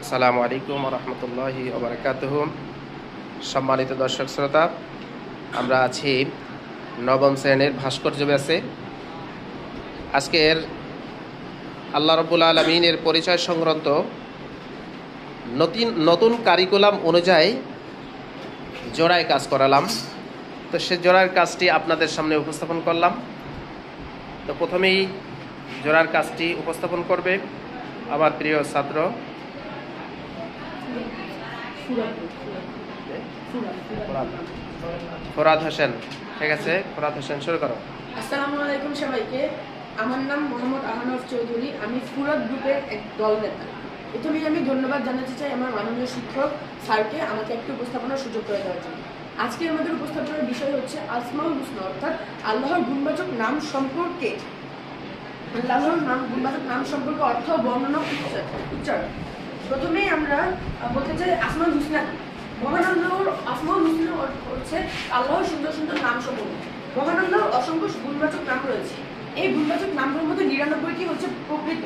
আসসালামু আলাইকুম ওয়া রাহমাতুল্লাহি ওয়া বারাকাতুহু। সম্মানিত দর্শক শ্রোতা, আমরা আছি নবম শ্রেণীর ভাস্কর্য ব্যাচে। আজকের আল্লাহ রাব্বুল আলামিনের পরিচয় সংক্রান্ত নতুন কারিকুলাম অনুযায়ী জোড়ায় কাজ করালাম। তো সে জোড়ার কাজটি আপনাদের সামনে উপস্থাপন করলাম। তো প্রথমেই জোড়ার কাজটি উপস্থাপন করবে আমার প্রিয় ছাত্র ফরাদ হোসেন। ঠিক আছে, ফরাদ হোসেন শুরু করো। আসসালামু আলাইকুম সবাইকে। আমার নাম মোহাম্মদ আহনাফ চৌধুরী। আমি ফুরাদ গ্রুপের এক দল নেতা। প্রথমেই আমি ধন্যবাদ জানাতে চাই আমার মাননীয় শিক্ষক স্যারকে আমাকে একটু উপস্থাপনার সুযোগ করে দেওয়ার জন্য। আজকে আমাদের উপস্থাপনার বিষয় হচ্ছে আসমাউল হুসনা, অর্থাৎ আল্লাহর গুণবাচক নাম সম্পর্কে অর্থ বর্ণনা উচ্চারণ। প্রথমেই আমরা বলতে চাই আসমাউল হুসনা। মহান আল্লাহর আসমাউল হুসনা হচ্ছে আল্লাহর সুন্দর সুন্দর নাম সমূহ। মহান আল্লাহর অসংখ্য গুণবাচক নাম রয়েছে। এই গুণবাচক নামগুলোর মধ্যে 99টি হচ্ছে প্রকৃত,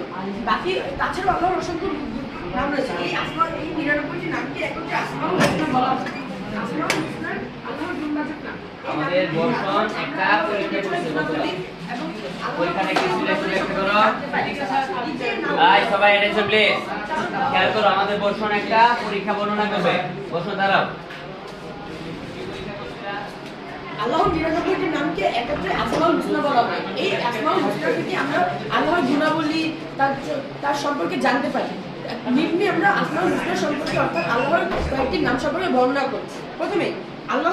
বাকি তাছাড়াও আল্লাহর অসংখ্য নাম রয়েছে। এই 99টি নামকে একত্রে আসমাউল হুসনা বলা হয়। আসমাউল হুসনা আল্লাহর গুণবাচক নাম। আমাদের বর্ষণ একটা পরীক্ষা করতে বলতে এবং পরীক্ষাটা কি সিলেক্ট করো। আই সবাই এটা প্লিজ খেয়াল করো, আমাদের বর্ষণ একটা পরীক্ষা বর্ণনা করবে। বর্ষণ দাঁড়াও। আল্লাহর 99টি নামকে একত্রে আসমাউল হুসনা বলা হয়। এই আসমাউল হুসনা থেকে আমরা আল্লাহর গুণাবলী তার সম্পর্কে জানতে পারি। নিম্নে আমরা আসমাউল হুসনা সম্পর্কে অর্থাৎ আল্লাহর কয়েকটি নাম সম্পর্কে বর্ণনা করি। প্রথমে আল্লাহ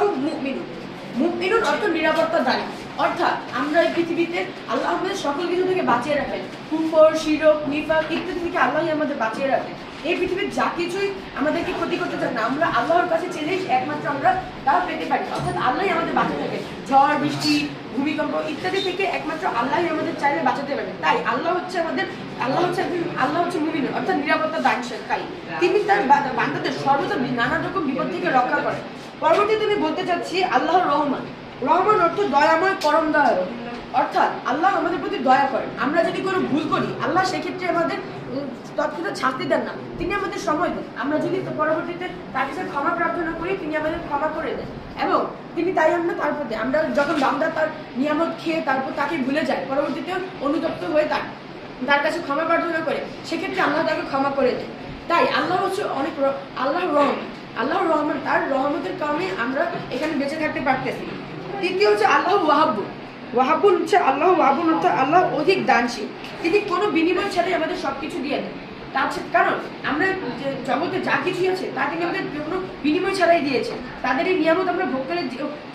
মুমিনুন অর্থ নিরাপত্তাদায়ী, অর্থাৎ আমরা এই পৃথিবীতে আল্লাহ আমাদের সকল কিছু থেকে বাঁচিয়ে রাখেন। কুফর, শিরক, নিফাক ইত্যাদি থেকে আল্লাহই আমাদের বাঁচিয়ে রাখেন। এই পৃথিবীর যা কিছুই আমাদেরকে ক্ষতি করতে চান না, আমরা আল্লাহর কাছে চেলেই একমাত্র আমরা তা পেতে পারি, অর্থাৎ আল্লাহই আমাদের বাঁচিয়ে থাকেন। ঝড়, বৃষ্টি, ভূমিকম্প ইত্যাদি থেকে একমাত্র আল্লাহই আমাদের চাইলে বাঁচাতে পারেন। তাই আল্লাহ হচ্ছে মুমিনুন অর্থাৎ নিরাপত্তা দানকারী। তিনি তার বান্দাদের সর্বদা নানা রকম বিপদ থেকে রক্ষা করেন। পরবর্তীতে আমি বলতে চাচ্ছি আল্লাহর রহমান। রহমান অর্থ দয়াময়, পরম দয়ালু, অর্থাৎ আল্লাহ আমাদের প্রতি দয়া করেন। আমরা যদি কোনো ভুল করি আল্লাহ সেক্ষেত্রে আমাদের তৎক্ষণাৎ শাস্তি দেন না, তিনি আমাদের সময় দেন। আমরা যদি পরবর্তীতে তার কাছে ক্ষমা প্রার্থনা করি তিনি আমাদের ক্ষমা করে দেন এবং তিনি তাই তার প্রতি আমরা যখন বান্দা তার নিয়ামত খেয়ে তারপর তাকে ভুলে যায়, পরবর্তীতে অনুতপ্ত হয়ে তার কাছে ক্ষমা প্রার্থনা করে, সেক্ষেত্রে আল্লাহ তাকে ক্ষমা করে দেন। তাই আল্লাহ হচ্ছে আল্লাহর রহমান, তার রহমতের কারণে আমরা এখানে বেঁচে থাকতে পারতেছি। তৃতীয় হচ্ছে আল্লাহ ওয়াহাবুন হচ্ছে আল্লাহ ওয়াহাবুন অর্থাৎ আল্লাহ অধিক দানশীল। তিনি কোনো বিনিময় ছাড়াই আমাদের সবকিছু দিয়ে দেন। কারণ আমরা জগতে যা কিছুই আছে তা তিনি আমাদের কোনো বিনিময় ছাড়াই দিয়েছেন। তাদের এই নিয়ামত আমরা ভোগ করে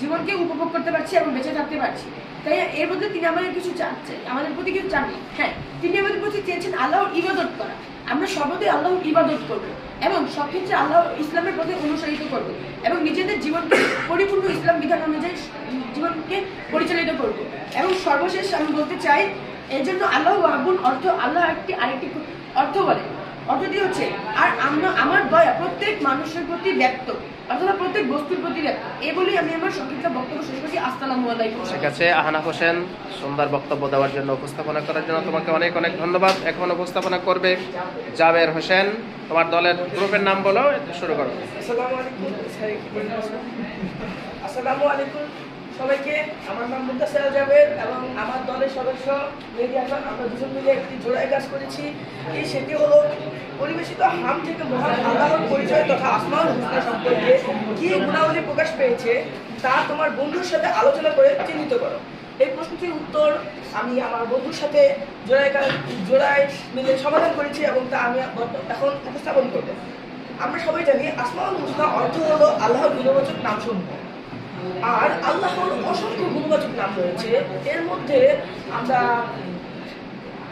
জীবনকে উপভোগ করতে পারছি এবং বেঁচে থাকতে পারছি। তাই এর মধ্যে তিনি আমাদের কিছু চাচ্ছেন, আমাদের প্রতি কিছু চাননি। হ্যাঁ, তিনি আমাদের প্রতি চেয়েছেন আল্লাহর ইবাদত করা। আমরা সর্বদাই আল্লাহর ইবাদত করবো এবং সবক্ষেত্রে আল্লাহ ইসলামের প্রতি অনুসরিত করব এবং নিজেদের জীবনকে পরিপূর্ণ ইসলাম বিধান অনুযায়ী জীবনকে পরিচালিত করব। এবং সর্বশেষ আমি বলতে চাই, এর জন্য আল্লাহ ওয়াহাবুন অর্থ আল্লাহ আরেকটি অর্থ বলে। অর্থটি হচ্ছে আর আমার দয়া প্রত্যেক মানুষের প্রতি ব্যক্ত, অথবা প্রত্যেক বস্তুর প্রতি ব্যক্ত। এই বলেই আমি আমার সংক্ষিপ্ত বক্তব্য শেষ করছি। আসসালামু আলাইকুম। ঠিক আছে, আহনাফ হোসেন, সুন্দর বক্তব্য দেওয়ার জন্য, উপস্থাপনা করার জন্য তোমাকে অনেক অনেক ধন্যবাদ। এখন উপস্থাপনা করবে জাবের হোসেন। তোমার দলের গ্রুপের নাম বলো, শুরু করো। আসসালামু আলাইকুম সবাইকে। আমার নাম মুতাসির জাবের এবং আমার দলের সদস্য মেহেদী হাসান। আমরা দুজন মিলে একটি জোড়ায় কাজ করেছি। সেটি হলো পরিবেশিত হাম থেকে মহান আল্লাহর পরিচয় তথা আসমাউল হুসনা সম্পর্কে কি গুণাবলী প্রকাশ পেয়েছে তা তোমার বন্ধুর সাথে আলোচনা করে চিহ্নিত করো। এই প্রশ্নটির উত্তর আমি আমার বন্ধুর সাথে জোড়ায় মিলে সমাধান করেছি এবং তা আমি এখন উপস্থাপন করব। আমরা সবাই জানি আসমাউল হুসনা অর্থ হলো আল্লাহর গুণবাচক নামসমূহ। আর আল্লাহর অসংখ্য গুণবাচক নাম রয়েছে। এর মধ্যে আমরা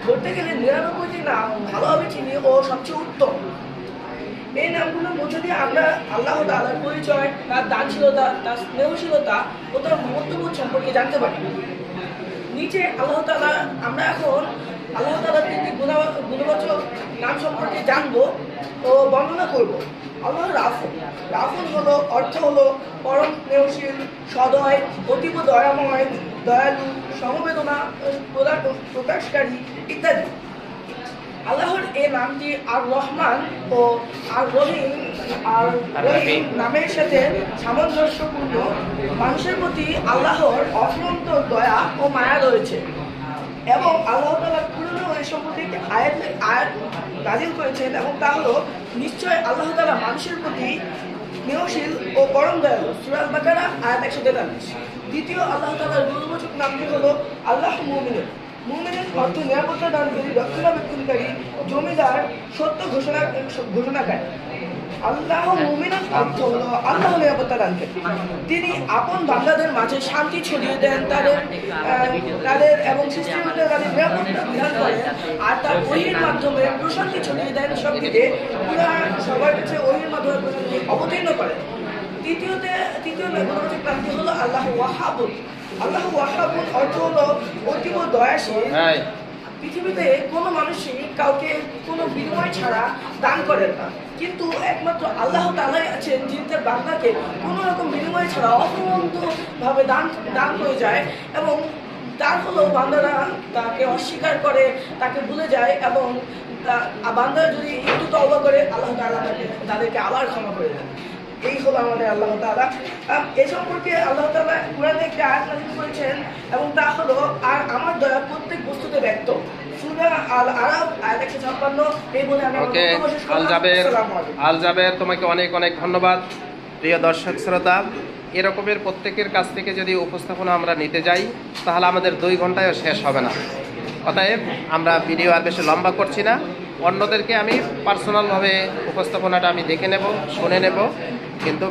বলতে গেলে 99টি নাম ভালোভাবে চিনি ও সবচেয়ে উত্তম। এই নামগুলোর মধ্যে দিয়ে আমরা আল্লাহ তাআলার পরিচয়, তার দানশীলতা, তার স্নেহশীলতা ও তার মহত্ববোধ সম্পর্কে জানতে পারি। নিচে আমরা এখন আল্লাহ তাআলার 3টি গুণবাচক নাম সম্পর্কে জানবো ও বর্ণনা করব। আল্লাহ রাফুন হলো অর্থ হলো পরম স্নেহশীল, সদয়, অতীব দয়াময়, দয়ালু, সমবেদনা প্রকাশকারী ইত্যাদি। আল্লাহর এই নামটি আর রহমান ও আর রহিম নামের সাথে সামঞ্জস্যপূর্ণ। মানুষের প্রতি আল্লাহর অফুরন্ত দয়া ও মায়া রয়েছে এবং আল্লাহ তাআলা পুরনো এই সম্পর্কে একটি আয়াত নাযিল করেছেন এবং তা হলো নিশ্চয় আল্লাহ তাআলা মানুষের প্রতি স্নেহশীল ও পরম দয়ালু। সূরা আল-বাকারা আয়াত 143। দ্বিতীয় আল্লাহ তাআলার গুণবাচক নামটি হলো আল্লাহ মুমিনুন। মুমিনুন অর্থ নিরাপত্তা দানকারী, রক্ষণাবেক্ষণকারী, জমিদার, সত্য ঘোষণাকারী। আল্লাহ মুমিনুন অর্থ হলো আল্লাহ নিরাপত্তা দানকারী। তিনি আপন বান্দাদের মাঝে শান্তি ছড়িয়ে দেন, তাদের এবং সৃষ্টির মধ্যে তাদের নিরাপত্তা বিধান করেন, আর তার ওহীর মাধ্যমে প্রশান্তি ছড়িয়ে দেন সবদিকে, সবার কাছে ওহীর মাধ্যমে প্রশান্তি অবতীর্ণ করেন। তৃতীয় গুণবাচক নামটি হলো আল্লাহ ওয়াহাবুন। আল্লাহ ওয়াহাবুন অর্থ হলো অতীব দয়াশীল। পৃথিবীতে কোনো মানুষই কাউকে কোনো বিনিময় ছাড়া দান করেন না, কিন্তু একমাত্র আল্লাহ তাআলাই আছেন যিনি তার বান্দাকে কোনো রকম বিনিময় ছাড়া অফুরন্ত ভাবে দান করে যায়, এবং তার হলো বান্দারা তাকে অস্বীকার করে, তাকে ভুলে যায়, এবং বান্দারা যদি একটু তওবা করে আল্লাহ তাআলা তাদেরকে আবার ক্ষমা করে দেন। এই হলো আমাদের আল্লাহ তাআলা। এই সম্পর্কে আল্লাহ তাআলা কুরআনে একটি আয়াত নাযিল করেছেন এবং তা হলো আর আমার দয়া প্রত্যেক বস্তুতে ব্যক্ত। সূরা আল-আরাফ আয়াত 156। এই বলে আমি আল জাবের তোমাকে অনেক অনেক ধন্যবাদ। প্রিয় দর্শক শ্রোতা, এরকমের প্রত্যেকের কাছ থেকে যদি উপস্থাপনা আমরা নিতে যাই তাহলে আমাদের 2 ঘন্টায়ও শেষ হবে না। অতএব আমরা ভিডিও আর বেশি লম্বা করছি না, অন্যদেরকে আমি পার্সোনালভাবে উপস্থাপনাটা আমি দেখে নেব, শুনে নেব, কিন্তু